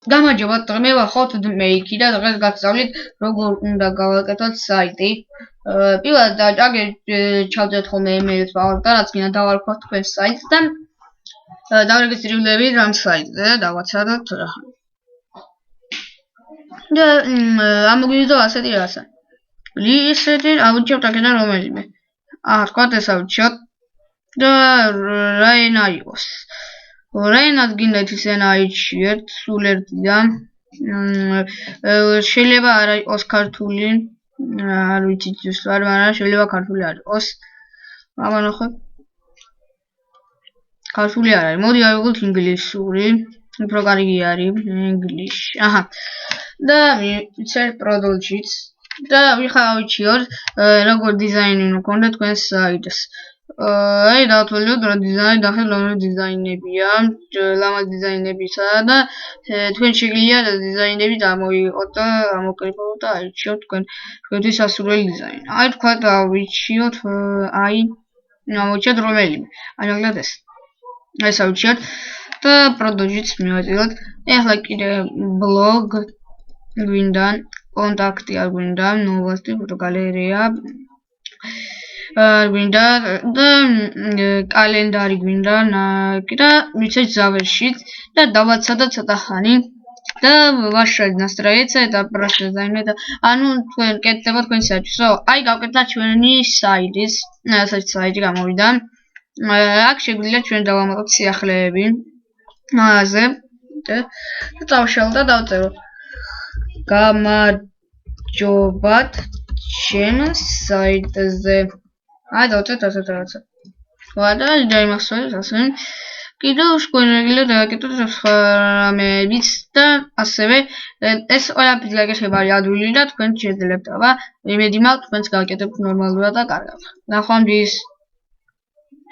გამარჯობა, მე ვახოთ მეიკი და დღეს გასწავლით როგორ უნდა გავაკეთოთ საიტი. პირველად ჩავწერთ ხოლმე email-ს და რაც გინდა დავარქვათ თქვენ საიტს და დავრეგისტრირდებით ამ საიტზე და დავაცადოთ რა. და ამოგვიდგა ასეთი რаса. ისეთი ავირჩიოთ აქედან რომელიმე. თქვათ ეს ავირჩიოთ და რაენა იყოს. რაენად გინდათ ისენა აირჩიეთ სულ ერთიდან. შეიძლება არ იყოს ქართული, არ ვიცი ზუსტად, მაგრამ შეიძლება ქართული არ იყოს. ამანახოთ. ქართული არ არის. მოდი ავიღოთ ინგლისური. უფრო კარგი არის ინგლისში. და search product-ით და ვიხავიჩიოთ როგორ დიზაინი უნდა გქონდეთ თქვენ საიტს. დავთვალოთ რა დიზაინი დახეთ რომელი დიზაინებია, ლამაზ დიზაინებისა და თქვენ შეგიძლიათ დიზაინები დამოიღოთ და ამოკრიფოთ და აირჩიოთ თქვენთვის სასურველი დიზაინი. თქვა დავირჩიოთ ამოვირჩიოთ რომელიმე. მაგალითად ეს ავირჩიოთ და პროდუქტს მივაწილოთ. ეხლა კიდე ბლოგ გვინდა, კონტაქტი არ გვინდა, ნოვოსტი, ფოტოგალერეა გვინდა და კალენდარი გვინდა და ვიცით ზავერშიც და დავაცადოთ ცოტა ხანი და ვაშალ настроиться это просто займет. თქვენ კეთდება თქვენ საიტს. გავკეთდა ჩვენი საიტის, საიტი გამოვიდა. აქ შეგვიძლია ჩვენ დავამატოთ სიახლეები. მაღაზია და დავშალ და დავწერო. გამარჯობათ ჩემ საიტზე. დავწერთ ასეთ რაღაცა. და დაიმახსოვრეთ ასე. კიდევ თქვენ რეგულარულად დააკეთოთ სხვა რამეებიც და ასევე ეს ყველაფერი გაკეთება არის ადვილი და თქვენ შეძლებთ. იმედი მაქვს თქვენს გააკეთებთ ნორმალურად და კარგად. ნახვამდის.